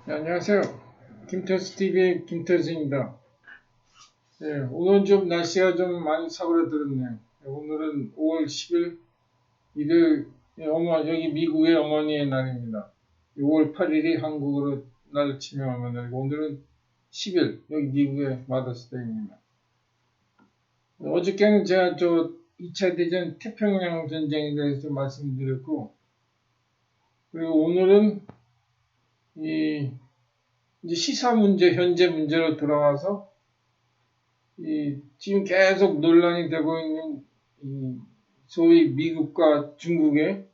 네, 안녕하세요. 김태수TV의 김태수입니다. 네, 오늘 좀 날씨가 좀 많이 사그라들었네요. 네, 오늘은 5월 10일, 일요일, 여기 미국의 어머니의 날입니다. 6월 8일이 한국으로 날 치면 어머니 날이고, 오늘은 10일, 여기 미국의 마더스데이입니다. 어저께는 제가 2차 대전 태평양 전쟁에 대해서 좀 말씀드렸고, 그리고 오늘은 이제 시사 문제, 현재 문제로 돌아와서 지금 계속 논란이 되고 있는 소위 미국과 중국의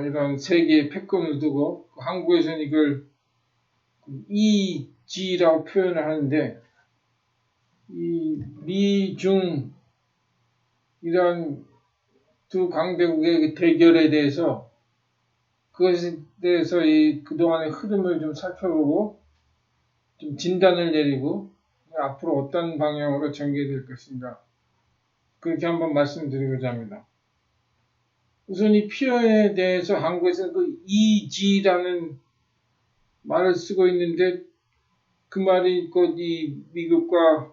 이런 세계의 패권을 두고 한국에서는 이걸 EG라고 표현을 하는데 이 미중 이런 두 강대국의 대결에 대해서 그것에 대해서 그동안의 흐름을 좀 살펴보고 좀 진단을 내리고 앞으로 어떤 방향으로 전개될 것인가 그렇게 한번 말씀드리고자 합니다. 우선 이 표현에 대해서 한국에서는 그 EG라는 말을 쓰고 있는데 그 말이 곧 이 미국과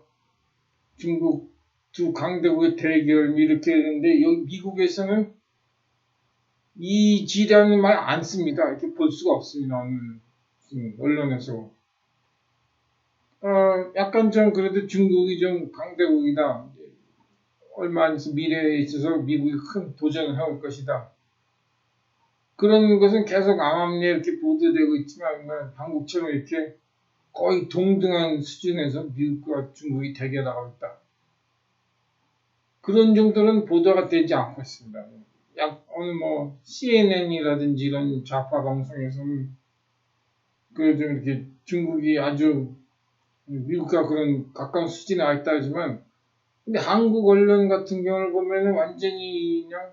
중국 두 강대국의 대결 이렇게 되는데 여기 미국에서는 EG라는 말 안 씁니다. 이렇게 볼 수가 없습니다. 언론에서. 약간 좀 그래도 중국이 좀 강대국이다. 얼마 안 있어 미래에 있어서 미국이 큰 도전을 해올 것이다. 그런 것은 계속 암암리에 이렇게 보도되고 있지만 한국처럼 이렇게 거의 동등한 수준에서 미국과 중국이 대결하고 있다. 그런 정도는 보도가 되지 않고 있습니다. 오늘 CNN이라든지 이런 좌파 방송에서는 그래도 이렇게 중국이 아주 미국과 그런 가까운 수준에 와 있다 하지만 근데 한국 언론 같은 경우를 보면 완전히 그냥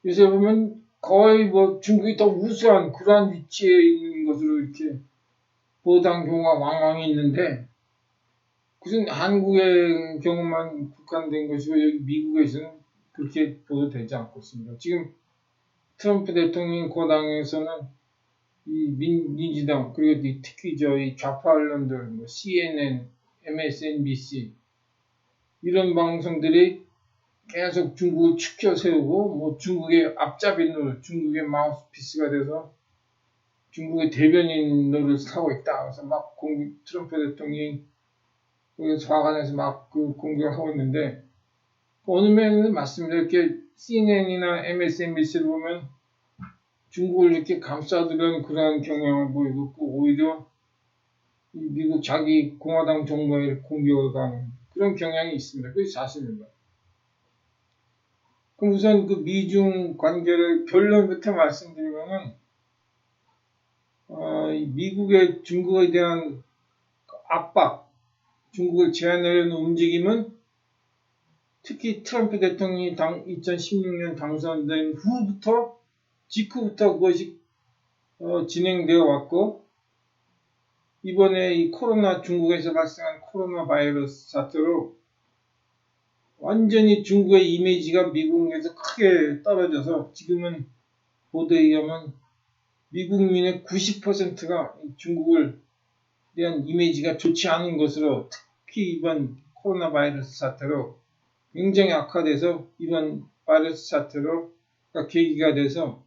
요새 보면 거의 중국이 더 우수한 그러한 위치에 있는 것으로 이렇게 보도한 경우가 왕왕 있는데 무슨 한국의 경우만 국한된 것이고 여기 미국에서는 그렇게 보도되지 않고 있습니다. 지금 트럼프 대통령 고당에서는 이 민주당 그리고 특히 이 좌파 언론들 CNN, MSNBC 이런 방송들이 계속 중국을 축켜 세우고 중국의 앞잡이 노릇, 중국의 마우스피스가 돼서 중국의 대변인 노릇을 하고 있다. 그래서 트럼프 대통령이 화관에서 공격을 하고 있는데 어느 면에는 맞습니다. 이렇게 CNN이나 MSNBC를 보면 중국을 이렇게 감싸두려는 그러한 경향을 보이고 있고 오히려 미국 자기 공화당 정부에 공격을 가는 그런 경향이 있습니다. 그게 사실입니다. 그럼 우선 그 미중 관계를 결론부터 말씀드리면은 미국의 중국에 대한 압박, 중국을 제한하려는 움직임은 특히 트럼프 대통령이 2016년 당선된 직후부터 그것이 진행되어 왔고 이번에 이 중국에서 발생한 코로나 바이러스 사태로 완전히 중국의 이미지가 미국에서 크게 떨어져서 지금은 보도에 의하면 미국민의 90%가 중국을 대한 이미지가 좋지 않은 것으로 특히 이번 코로나 바이러스 사태로 굉장히 악화돼서 이번 바이러스 사태로 계기가 돼서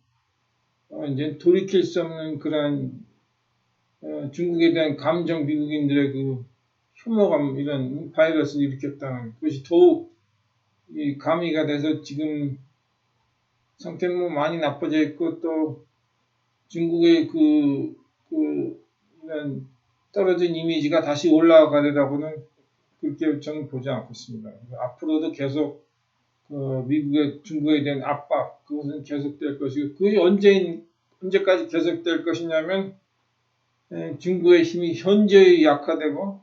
이제 돌이킬 수 없는 그런 중국에 대한 감정 미국인들의 그 혐오감 이런 바이러스를 일으켰다는 것이 더욱 가미가 돼서 지금 상태는 많이 나빠져 있고 또 중국의 이런 떨어진 이미지가 다시 올라가려다보는 그렇게 저는 보지 않고 있습니다. 앞으로도 계속 미국의 중국에 대한 압박 그것은 계속될 것이고 그것이 언제까지 계속될 것이냐면 중국의 힘이 현저히 약화되고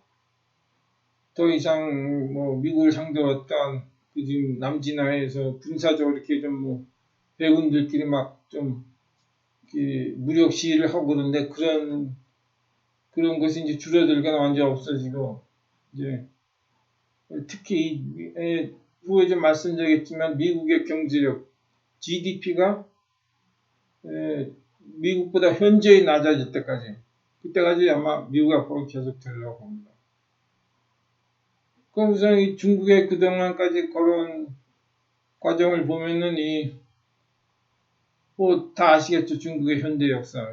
더 이상 미국을 상대로 어떠한 지금 남진아에서 군사적으로 이렇게 좀 배군들끼리 무력 시위를 하고 그러는데 그런 것이 이제 줄어들거나 완전 없어지고 이제 특히 후에 좀 말씀드리겠지만 미국의 경제력 GDP가 미국보다 현저히 낮아질 때까지, 그때까지 아마 미국 앞으로 계속 되려고 봅니다. 그럼 우선 이 중국의 그동안까지 걸어온 과정을 보면은 뭐 다 아시겠죠? 중국의 현대 역사.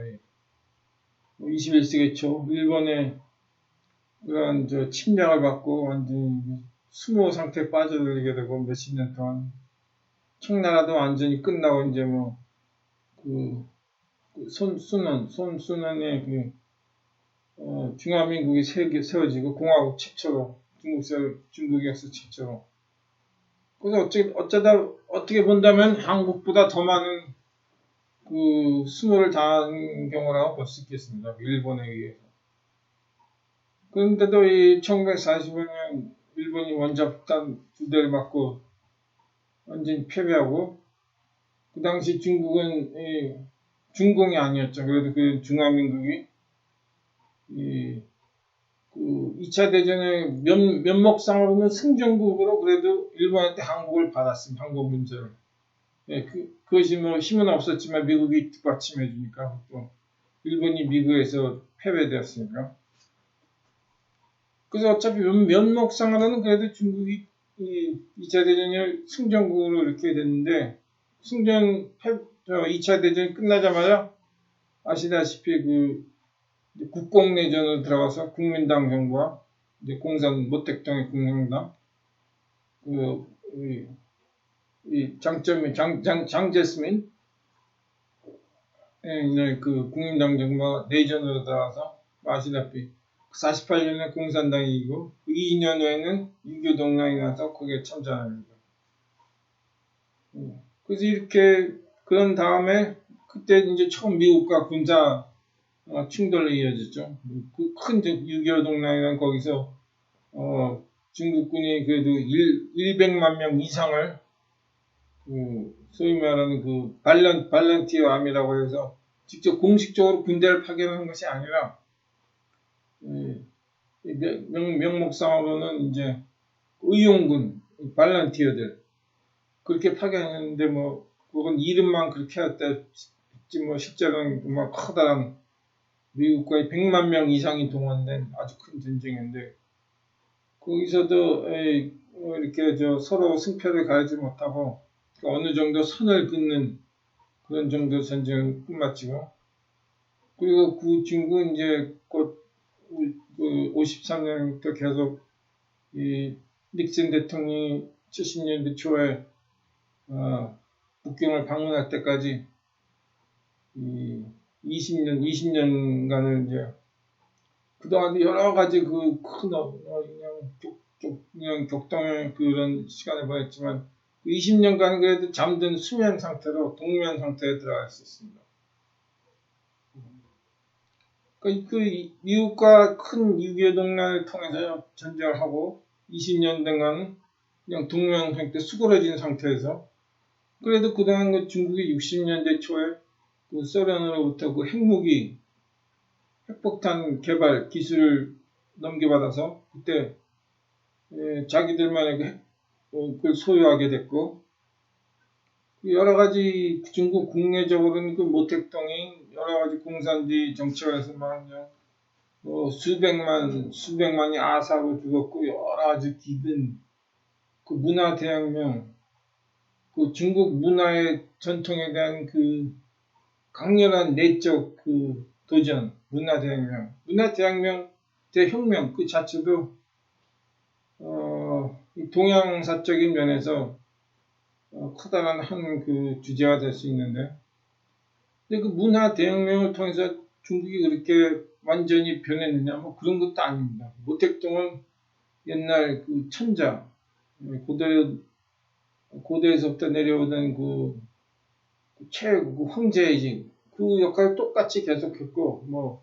21세기 초 일본의 그런 침략을 받고 완전히 수모 상태에 빠져들게 되고 몇십 년 동안 청나라도 완전히 끝나고 이제 손순원의 중화민국이 세워지고 공화국 최초로 중국 역사 최초로. 그래서 어떻게 본다면 한국보다 더 많은 수모를 당한 경우라고 볼 수 있겠습니다. 일본에 의해서. 그런데도 이 1945년 일본이 원자폭탄 2대를 맞고 완전히 패배하고, 그 당시 중국은 중공이 아니었죠. 그래도 그 중화민국이 2차 대전의 면목상으로는 승전국으로 그래도 일본한테 항복을 받았습니다. 항복 문제를. 그것이 뭐 힘은 없었지만 미국이 뒷받침해 주니까 또 일본이 미국에서 패배되었으니까. 그래서 어차피 면목상으로는 그래도 중국이 2차 대전을 승전국으로 이렇게 됐는데, 2차 대전이 끝나자마자 아시다시피 국공내전으로 들어가서 국민당 정부와 이제 모택동의 공산당, 장제스민, 국민당 정부가 내전으로 들어가서 아시다시피 48년에 공산당이 이기고 2년 후에는 유교동랑이 나서 거기에 참전합니다. 그래서 이렇게 그런 다음에 그때 이제 처음 미국과 군사 충돌이 이어졌죠. 그 큰 유교동랑이란 거기서 중국군이 그래도 100만 명 이상을 소위 말하는 발런티어 암이라고 해서 직접 공식적으로 군대를 파견한 것이 아니라 명목상으로는 이제 의용군, 발런티어들 그렇게 파견했는데 그건 이름만 그렇게 했지 실제로는 커다란 미국과의 100만 명 이상이 동원된 아주 큰 전쟁인데, 거기서도 이렇게 서로 승패를 가리지 못하고 어느 정도 선을 긋는 그런 정도 전쟁을 끝마치고, 그리고 그 중국은 이제 곧 53년부터 계속 닉슨 대통령이 70년대 초에 북경을 방문할 때까지 20년간을 이제 그동안 여러 가지 그냥 격동의 그런 시간을 보냈지만 20년간 그래도 잠든 수면 상태로 동면 상태에 들어가 있었습니다. 미국과 큰 6.25 동란을 통해서 전쟁을 하고 20년 동안 그냥 동면 상태 수그러진 상태에서, 그래도 그동안 중국이 60년대 초에 소련으로부터 핵무기, 핵폭탄 개발 기술을 넘겨받아서 그때 자기들만의 그걸 소유하게 됐고, 여러 가지 중국 국내적으로는 모택동이 여러 가지 공산주의 정치화에서 수백만이 아사로 죽었고, 여러 가지 기근, 문화 대혁명, 중국 문화의 전통에 대한 강렬한 내적 도전, 문화 대혁명 그 자체도 동양사적인 면에서 커다란 한 주제가 될 수 있는데, 근데 문화 대혁명을 통해서 중국이 그렇게 완전히 변했느냐 그런 것도 아닙니다. 모택동은 옛날 천자, 고대에서부터 내려오던 최고 황제이지 그 역할을 똑같이 계속했고,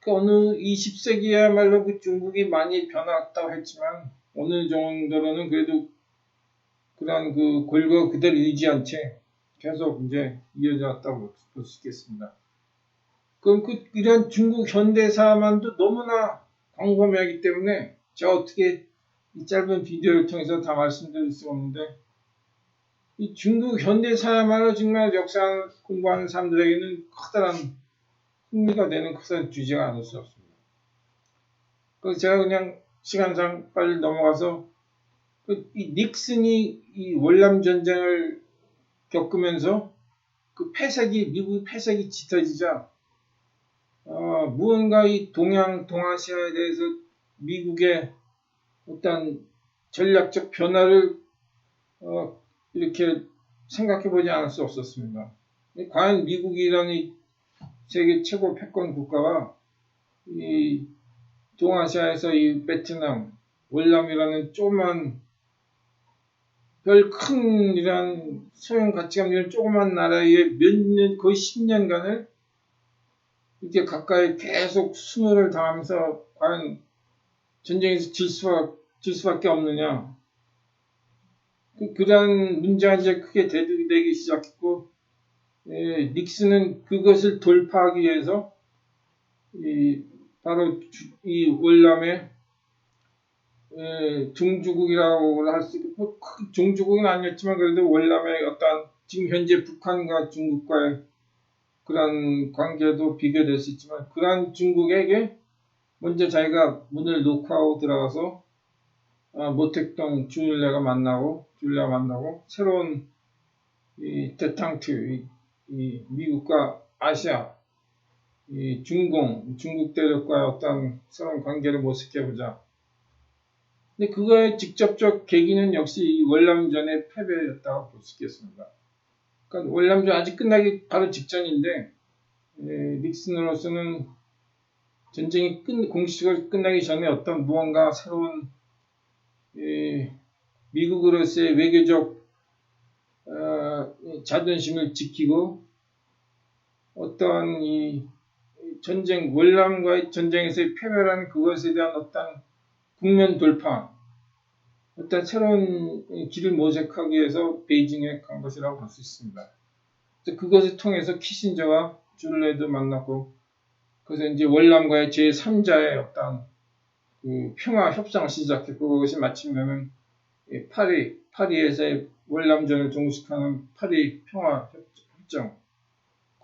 어느 20세기야말로 중국이 많이 변했다고 했지만 어느 정도로는 그래도 그런 골고 그대로 유지한 채 계속 이제 이어져 왔다고 볼 수 있겠습니다. 그럼 이런 중국 현대사만도 너무나 광범위하기 때문에 제가 어떻게 이 짧은 비디오를 통해서 다 말씀드릴 수 없는데, 이 중국 현대사야말로 정말 역사 공부하는 사람들에게는 커다란 흥미가 되는 커다란 주제가 아닐 수 없습니다. 그래서 제가 그냥 시간상 빨리 넘어가서 이 닉슨이 이 월남 전쟁을 겪으면서 그 패색이 미국의 패색이 짙어지자 무언가 이 동아시아에 대해서 미국의 어떤 전략적 변화를 이렇게 생각해 보지 않을 수 없었습니다. 과연 미국이라는 이 세계 최고 패권 국가가 이 동아시아에서 이 베트남, 월남이라는 조그만 별 큰 이런 소형 가치가 없는 조그만 나라에 몇 년, 거의 10년간을 이렇게 가까이 계속 수모를 당하면서 과연 전쟁에서 질 수밖에 없느냐. 그런 문제가 이제 크게 대두되기 시작했고, 닉슨은 그것을 돌파하기 위해서 바로 이 월남의 종주국이라고 할 수 있고, 종주국은 아니었지만 그래도 월남의 어떤 지금 현재 북한과 중국과의 그런 관계도 비교될 수 있지만 그러한 중국에게 먼저 자기가 문을 노크하고 들어가서 모택동 줄리아가 만나고 새로운 이 대탕트 이 미국과 아시아 이 중국 대륙과의 어떤 새로운 관계를 모색해보자. 근데 그거의 직접적 계기는 역시 이 월남전의 패배였다고 볼 수 있겠습니다. 그러니까 월남전 아직 끝나기 바로 직전인데 닉슨으로서는 전쟁이 공식적으로 끝나기 전에 어떤 무언가 새로운 미국으로서의 외교적 자존심을 지키고 어떤 이 전쟁 월남과의 전쟁에서의 패배라는 그것에 대한 어떤 국면 돌파 어떤 새로운 길을 모색하기 위해서 베이징에 간 것이라고 볼 수 있습니다. 그것을 통해서 키신저와 줄레도 만났고 그래서 이제 월남과의 제3자의 어떤 그 평화 협상을 시작했고 그것이 마침내는 파리에서의 월남전을 종식하는 파리 평화 협정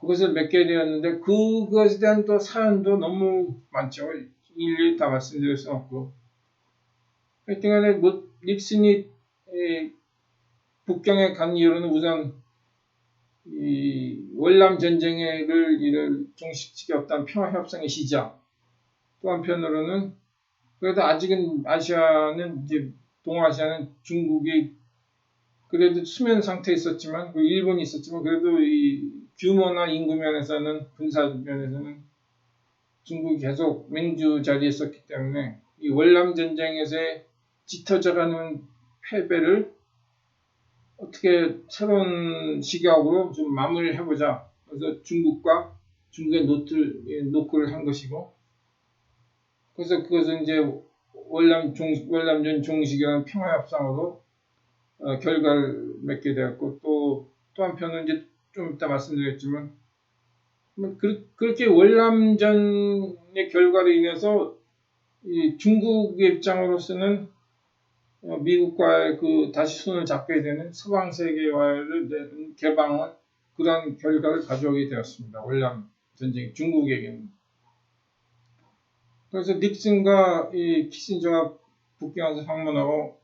그것을 맺게 되었는데 그것에 대한 또 사연도 너무 많죠. 일일이 다 말씀드릴 수 없고 하여튼간에 닉슨이 북경에 간 이유로는 우선 이 월남 전쟁을 종식시켰던 평화협상의 시작. 또 한편으로는 그래도 아직은 아시아는 이제 동아시아는 중국이 그래도 수면 상태에 있었지만 일본이 있었지만 그래도 이 규모나 인구 면에서는 군사 면에서는 중국이 계속 맹주 자리에 있었기 때문에 이 월남 전쟁에서의 짙어져가는 패배를 어떻게 새로운 시각으로 좀 마무리를 해보자. 그래서 중국의 노크를 한 것이고, 그래서 그것은 이제 월남전 종식이라는 평화협상으로 결과를 맺게 되었고, 또 한편은 이제 좀 이따 말씀드렸지만, 그렇게 월남전의 결과로 인해서 이 중국의 입장으로서는 미국과의 다시 손을 잡게 되는 서방 세계화를 개방한 그런 결과를 가져오게 되었습니다. 월남 전쟁 중국에게는. 그래서 닉슨과 이 키신저가 북경에 와서 방문하고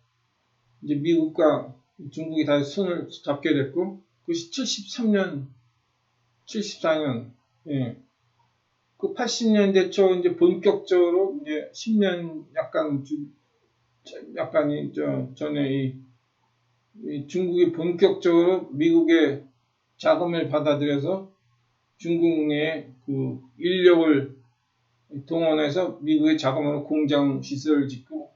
이제 미국과 중국이 다시 손을 잡게 됐고 그것이 73년, 74년, 그 80년대 초 이제 본격적으로 이제 10년 약간이 전에 이 중국이 본격적으로 미국의 자금을 받아들여서 중국 내 그 인력을 동원해서 미국의 자금으로 공장 시설을 짓고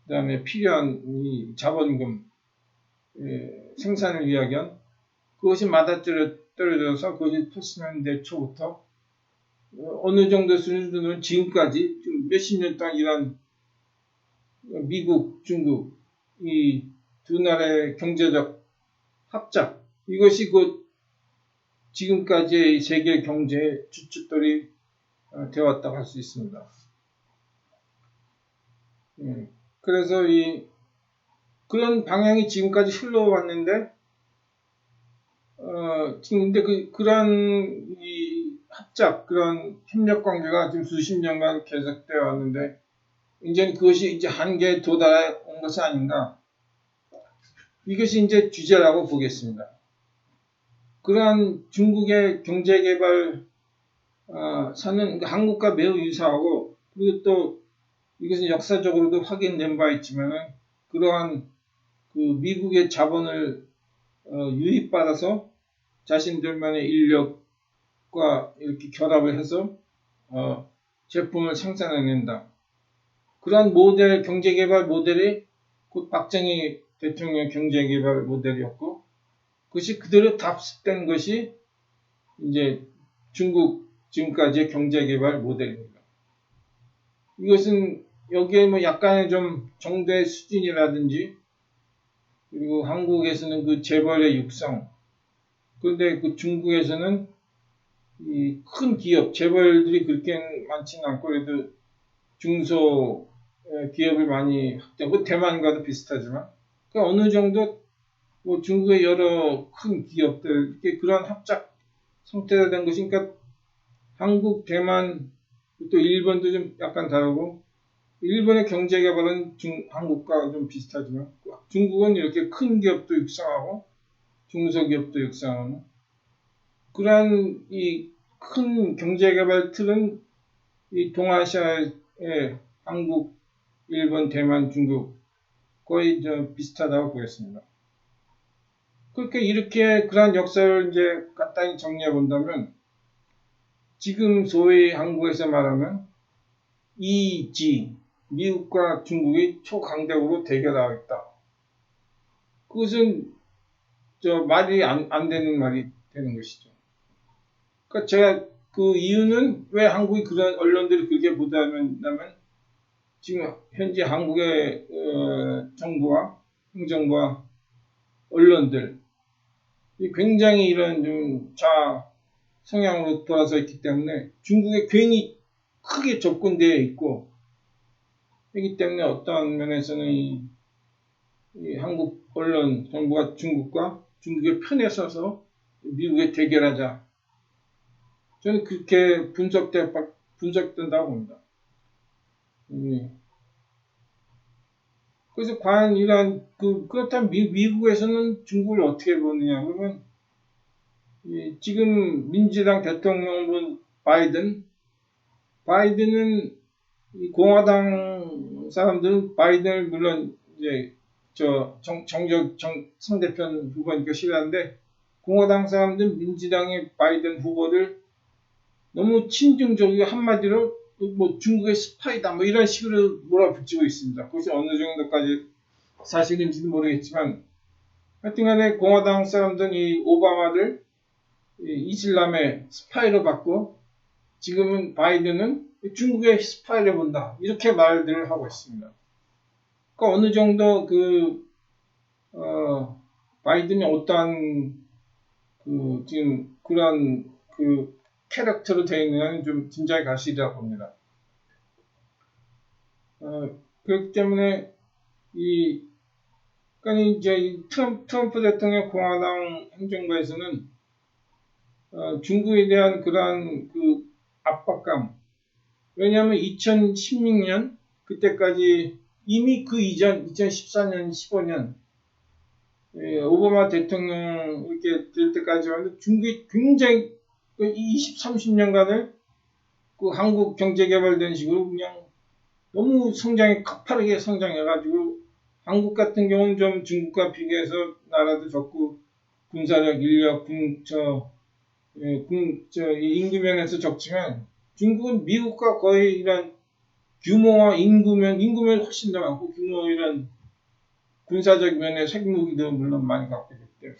그다음에 필요한 이 자본금 생산을 이야기한 그것이 맞아떨어져서 그것이 80년대 초부터 어느 정도 수준으로는 지금까지 몇십 년 동안 이런 미국, 중국 이 두 나라의 경제적 합작 이것이 곧 지금까지의 세계 경제의 주춧돌이 되었다고 할 수 있습니다. 그래서 그런 방향이 지금까지 흘러왔는데 지금 근데 그런 이 합작, 그런 협력 관계가 지금 수십 년간 계속되어 왔는데, 이제는 그것이 이제 한계에 도달해 온 것이 아닌가. 이것이 이제 주제라고 보겠습니다. 그러한 중국의 경제개발, 사는 한국과 매우 유사하고, 그리고 또 이것은 역사적으로도 확인된 바 있지만은, 그러한 그 미국의 자본을 유입받아서 자신들만의 인력과 이렇게 결합을 해서 제품을 생산해낸다. 그러한 모델, 경제개발 모델이 곧 박정희 대통령 경제개발 모델이었고, 그것이 그대로 답습된 것이 이제 중국 지금까지의 경제개발 모델입니다. 이것은 여기에 뭐 약간의 좀 정도의 수준이라든지, 그리고 한국에서는 그 재벌의 육성, 그런데 그 중국에서는 이 큰 기업, 재벌들이 그렇게 많지는 않고 그래도 중소 기업을 많이 확대하고 대만과도 비슷하지만, 그러니까 어느 정도 뭐 중국의 여러 큰 기업들 이렇게 그런 합작 상태가 된 것이, 그러니까 한국, 대만, 또 일본도 좀 약간 다르고, 일본의 경제 개발은 한국과 좀 비슷하지만 중국은 이렇게 큰 기업도 육성하고 중소기업도 육성하는 그러한 이 큰 경제 개발 틀은 이 동아시아의 한국, 일본, 대만, 중국 거의 좀 비슷하다고 보겠습니다. 그렇게 이렇게 그러한 역사를 이제 간단히 정리해 본다면, 지금 소위 한국에서 말하면 EG, 미국과 중국이 초강대국으로 대결하고 있다. 그것은 말이 안 되는 말이 되는 것이죠. 그러니까 제가 그 이유는 왜 한국이 그런 언론들이 그렇게 보도하냐면, 지금 현재 한국의 정부와 행정부와 언론들 굉장히 이런 좀 성향으로 돌아서 있기 때문에 중국에 괜히 크게 접근되어 있고, 그렇기 때문에 어떠한 면에서는 이 한국 언론 정부가 중국의 편에 서서 미국에 대결하자, 저는 그렇게 분석된다고 봅니다. 그래서 과연 이러한 그렇다면 미국에서는 중국을 어떻게 보느냐 그러면, 지금 민주당 대통령 바이든은 공화당 사람들은 바이든을 물론 이제 상대편 후보니까 싫어하는데, 공화당 사람들은 민주당의 바이든 후보를 너무 친중적이고 한마디로 뭐 중국의 스파이다 뭐 이런 식으로 몰아붙이고 있습니다. 그것이 어느 정도까지 사실인지도 모르겠지만, 하여튼간에 공화당 사람들은 이 오바마를 이슬람의 스파이로 받고, 지금은 바이든은 중국의 스파이를 본다 이렇게 말들을 하고 있습니다. 그러니까 어느 정도 바이든이 어떠한 지금 그런 캐릭터로 되어 있느냐는 좀 진작에 가시리라고 봅니다. 그렇기 때문에 그러니까 이제 트럼프 대통령 공화당 행정부에서는 중국에 대한 그러한 압박감, 왜냐하면 2016년 그때까지 이미 그 이전 2014년, 15년 오바마 대통령 이렇게 될 때까지만 중국이 굉장히 20, 30년간을 한국 경제 개발된 식으로 그냥 너무 가파르게 성장해가지고, 한국 같은 경우는 좀 중국과 비교해서 나라도 적고 군사력, 인력, 인구 면에서 적지만, 중국은 미국과 거의 이런 규모와 인구면 훨씬 더 많고, 규모 이런 군사적 면에 핵무기도 물론 많이 갖고 있기 때문에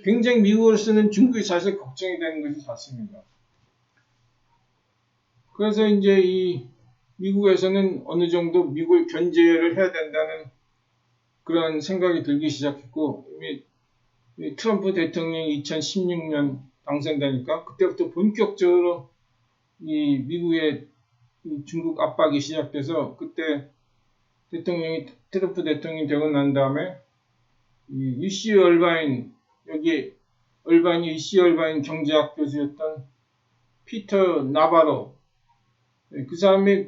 굉장히 미국으로서는 중국이 사실 걱정이 되는 것이 사실입니다. 그래서 이제 이 미국에서는 어느 정도 미국을 견제를 해야 된다는 그런 생각이 들기 시작했고, 이미 트럼프 대통령이 2016년 당선되니까 그때부터 본격적으로 이 미국의 중국 압박이 시작돼서, 그때 트럼프 대통령이 되고 난 다음에 이 UC 얼바인 여기 UC 얼바인 경제학 교수였던 피터 나바로. 그 사람이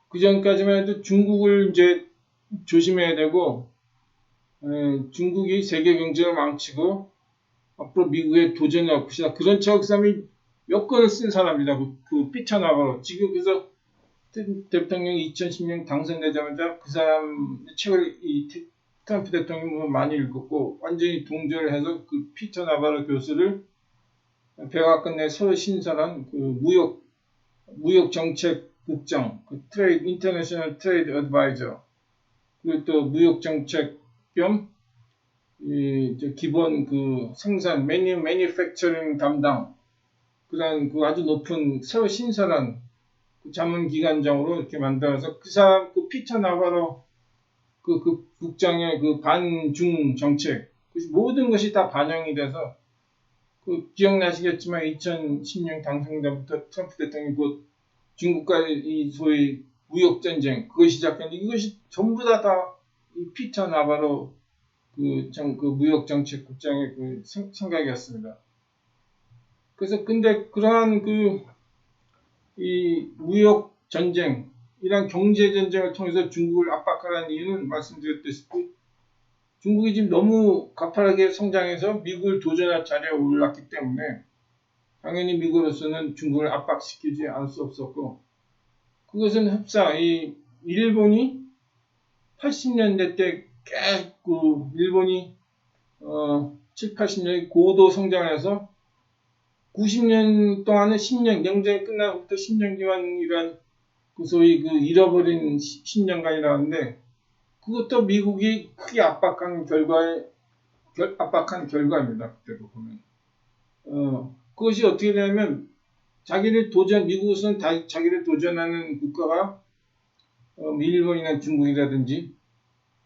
그 전까지만 해도 중국을 이제 조심해야 되고 중국이 세계 경제를 망치고 앞으로 미국에 도전할 것이다. 그런 책 그 사람이 몇 권을 쓴 사람이다. 그 피터 나바로. 지금 그래서 대통령이 2010년 당선되자마자 그 사람 책을 트럼프 대통령이 많이 읽었고 완전히 동조를 해서 그 피터 나바로 교수를 백악관 내 서울 신설한 그 무역 정책 국장, 그 인터내셔널 트레이드 어드바이저, 그리고 또 무역 정책 겸 기본 그 생산 매니팩처링 담당 그런 그 아주 높은 새로 신설한 그 자문기관장으로 이렇게 만들어서 그 사람 그 피터 나바로 그 국장의 그 반중 정책 모든 것이 다 반영이 돼서 그 기억나시겠지만 2010년 당선자부터 트럼프 대통령이 곧 중국과의 이 소위 무역 전쟁 그거 시작했는데 이것이 전부 다 이 피터 나바로 그 무역 정책 국장의 그 생각이었습니다. 그래서 근데 그러한 이 무역 전쟁 이런 경제 전쟁을 통해서 중국을 압박하라는 이유는 말씀드렸다시피 중국이 지금 너무 가파르게 성장해서 미국을 도전할 자리에 올랐기 때문에 당연히 미국으로서는 중국을 압박시키지 않을 수 없었고 그것은 흡사 이 일본이 80년대 때 계속 일본이 7, 80년에 고도 성장해서 90년 동안은 10년 냉전이 끝난 후부터 10년 기간이란 그 소위 그 잃어버린 10년간이라는데 그것도 미국이 크게 압박한 결과입니다. 그때도 보면 그것이 어떻게 되냐면 미국은 자기를 도전하는 국가가 일본이나 중국이라든지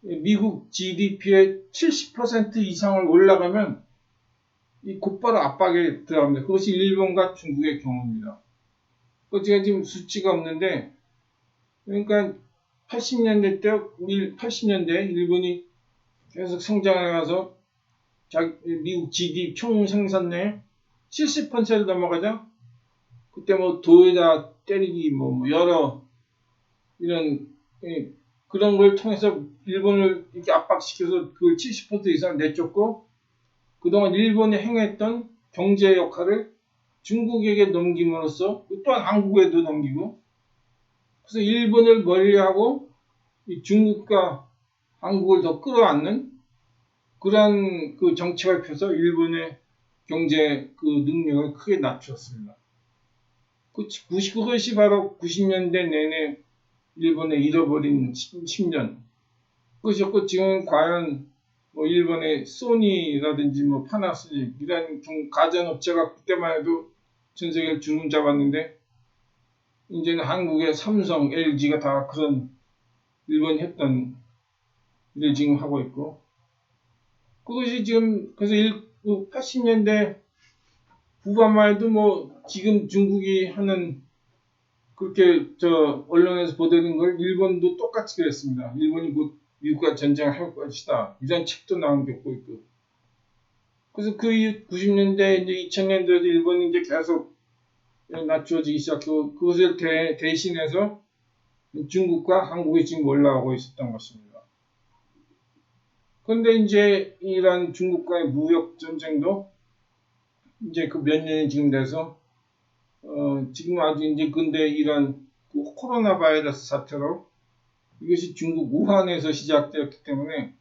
미국 GDP의 70% 이상을 올라가면 곧바로 압박에 들어갑니다. 그것이 일본과 중국의 경우입니다. 제가 지금 수치가 없는데 그러니까 80년대 때 80년대 일본이 계속 성장해가서 미국 GDP 총 생산량의 70%를 넘어가자 그때 뭐 도에다 때리기 여러 이런 그런 걸 통해서 일본을 이렇게 압박시켜서 그걸 70% 이상 내쫓고 그동안 일본이 행했던 경제 역할을 중국에게 넘김으로써 또한 한국에도 넘기고 그래서 일본을 멀리하고 중국과 한국을 더 끌어안는 그러한 그 정책을 펴서 일본의 경제 그 능력을 크게 낮췄습니다. 그것이 바로 90년대 내내 일본의 잃어버린 10년. 그것이었고 지금 과연 일본의 소니라든지 파나소닉 이런 가전업체가 그때만 해도 전 세계를 주름 잡았는데 이제는 한국의 삼성, LG가 다 그런 일본이 했던 일을 지금 하고 있고 그것이 지금 그래서 80년대 후반만 해도 지금 중국이 하는 그렇게 언론에서 보도된 걸 일본도 똑같이 그랬습니다. 일본이 곧 미국과 전쟁을 할 것이다. 이런 책도 나온 게 있고. 그래서 그 이후 90년대 이제 2000년대에도 일본이 이제 계속 낮춰지기 시작하고 그것을 대신해서 중국과 한국이 지금 올라가고 있었던 것입니다. 그런데 이제 이런 중국과의 무역 전쟁도 이제 그 몇 년이 지금 돼서 지금 아주 이제 근데 이런 코로나 바이러스 사태로 이것이 중국 우한에서 시작되었기 때문에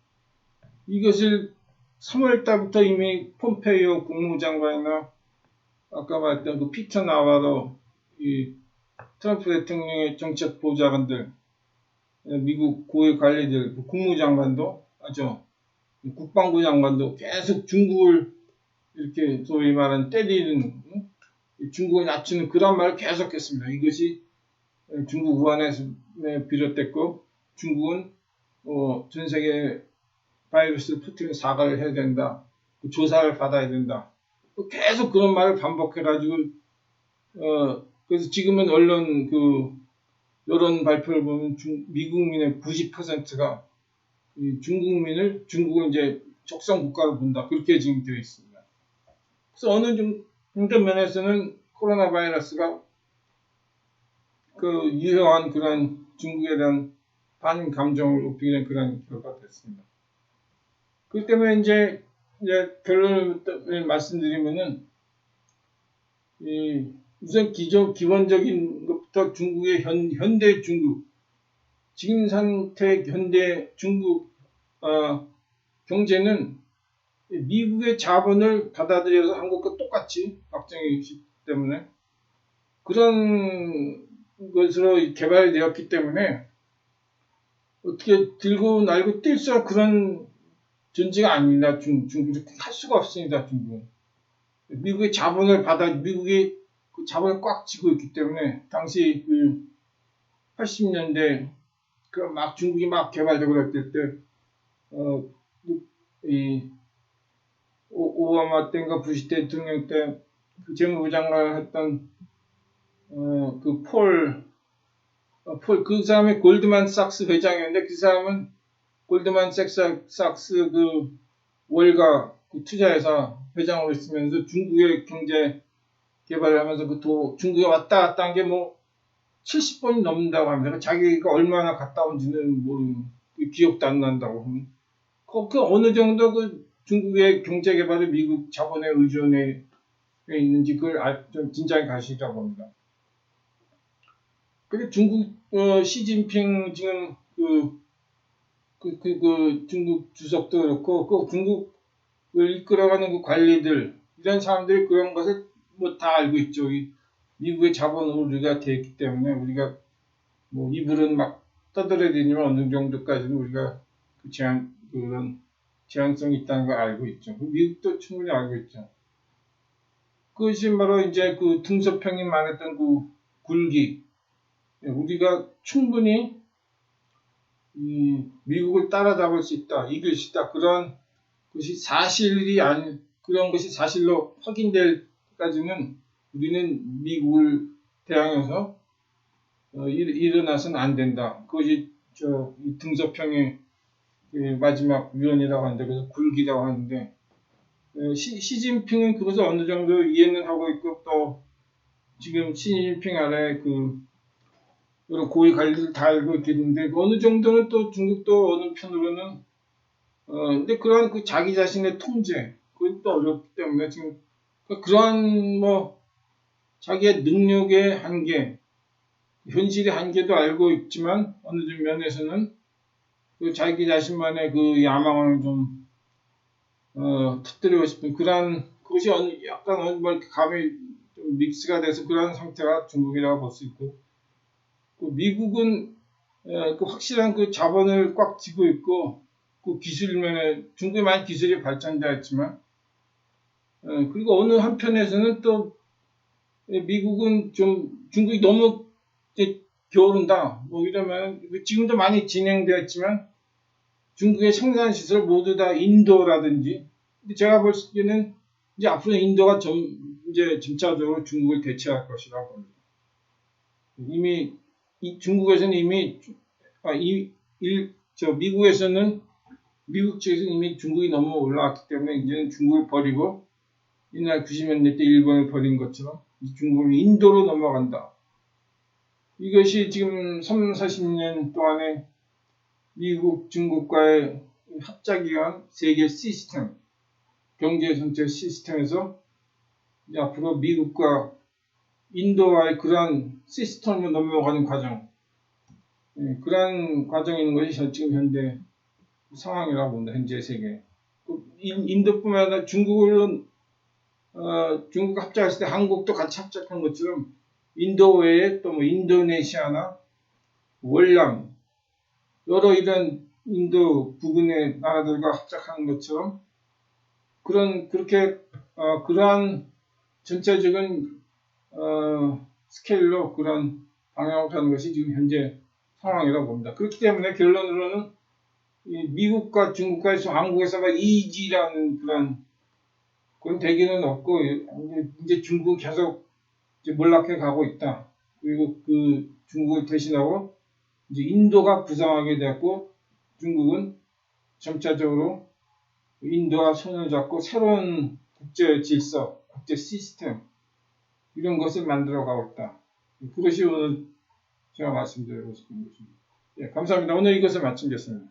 이것을 3월 달부터 이미 폼페이오 국무장관이나 아까 말했던 그 피터 나바로 이 트럼프 대통령의 정책 보좌관들 미국 고위 관리들 국무장관도 국방부 장관도 계속 중국을 이렇게 소위 말하는 때리는 중국을 낮추는 그런 말을 계속했습니다. 이것이 중국 우한에서 비롯됐고 중국은 전 세계 바이러스를 퍼뜨리는 사과를 해야 된다. 조사를 받아야 된다. 계속 그런 말을 반복해가지고 그래서 지금은 언론 여론 발표를 보면 미국민의 90%가 중국을 이제 적성 국가로 본다. 그렇게 지금 되어 있습니다. 그래서 어느 정도 면에서는 코로나 바이러스가 그 유효한 그런 중국에 대한 반감정을 높이는 그런 결과가 됐습니다. 그렇기 때문에 이제 결론을 말씀드리면은 우선 기본적인 것부터 중국의 현대 중국 지금 상태 현대 중국 경제는 미국의 자본을 받아들여서 한국과 똑같이 박정희 씨 때문에 그런 것으로 개발되었기 때문에 어떻게 들고 날고 뛸 수 없는 그런 존재가 아닙니다. 중국이 할 수가 없습니다. 중국은 미국의 자본을 미국이 그 자본을 꽉 쥐고 있기 때문에 당시 그 80년대 그 막 중국이 막 개발되고 그랬을 때 이 오바마 때인가 부시 대통령 때 그 재무부 장관을 했던 그 사람이 골드만삭스 회장이었는데 그 사람은 골드만삭스 그 월가 그 투자회사 회장으로 있으면서 중국의 경제 개발을 하면서 중국에 왔다 갔다 한 게 뭐 70번이 넘는다고 합니다. 자기가 얼마나 갔다 온지는 모르는 기억도 안 난다고. 그 어느 정도 그 중국의 경제 개발이 미국 자본의 의존에 있는지 그걸 좀 진작에 가시라고 합니다. 근데 중국 시진핑 지금 중국 주석도 그렇고 그 중국을 이끌어가는 그 관리들 이런 사람들이 그런 것을 뭐 다 알고 있죠. 미국의 자본 우리가 되었기 때문에 우리가 뭐 이불은 막 떠들어대지만 어느 정도까지는 우리가 그런 제한성이 있다는 걸 알고 있죠. 미국도 충분히 알고 있죠. 그것이 바로 이제 그 등소평이 말했던 그 굴기. 우리가 충분히 미국을 따라잡을 수 있다, 이길 수 있다. 그런 것이 그런 것이 사실로 확인될 때까지는 우리는 미국을 대항해서 일어나서는 안 된다. 그것이 이 등소평의 마지막 위원이라고 하는데, 그래서 굴기라고 하는데, 시진핑은 그것을 어느 정도 이해는 하고 있고, 또 지금 시진핑 아래 여러 고위 관리들 다 알고 있겠는데, 어느 정도는 또 중국도 어느 편으로는 근데 그런 그 자기 자신의 통제 그건 또 어렵기 때문에 지금 그러한 뭐 자기의 능력의 한계, 현실의 한계도 알고 있지만 어느 면에서는 그 자기 자신만의 그 야망을 좀 터뜨리고 싶은 그것이 약간 감이 좀 믹스가 돼서 그런 상태가 중국이라고 볼 수 있고, 그 미국은 그 확실한 그 자본을 꽉 쥐고 있고, 그 기술면에 중국이 많이 기술이 발전되어 있지만, 그리고 어느 한편에서는 또 미국은 좀 중국이 너무 게으른다 뭐 이러면 지금도 많이 진행되어 있지만 중국의 생산 시설 모두 다 인도라든지, 제가 볼 때는 이제 앞으로 인도가 이제 점차적으로 중국을 대체할 것이라고 봅니다. 이미 중국에서는 미국에서는 미국 측에서는 이미 중국이 너무 올라왔기 때문에 이제는 중국을 버리고 옛날 90년대 때 일본을 버린 것처럼 중국은 인도로 넘어간다. 이것이 지금 30-40년 동안에 미국, 중국과의 합작이 한 세계 시스템, 경제 전체 시스템에서 이제 앞으로 미국과 인도와의 그러한 시스템으로 넘어가는 과정, 그러한 과정이 있는 것이 지금 현대 상황이라고 봅니다. 현재 세계. 인도뿐만 아니라 중국과 합작했을 때 한국도 같이 합작한 것처럼 인도 외에 또 뭐 인도네시아나 월남 여러 이런 인도 부근의 나라들과 합작한 것처럼 그러한 전체적인 스케일로 그런 방향으로 가는 것이 지금 현재 상황이라고 봅니다. 그렇기 때문에 결론으로는 미국과 중국과에서 한국에서 이지라는 그런 대기는 없고, 이제 중국은 계속 이제 몰락해 가고 있다. 그리고 그 중국을 대신하고 이제 인도가 부상하게 되었고, 중국은 점차적으로 인도와 손을 잡고 새로운 국제 질서, 국제 시스템 이런 것을 만들어 가고 있다. 그것이 오늘 제가 말씀드리고 싶은 것입니다. 예, 감사합니다. 오늘 이것을 마치겠습니다.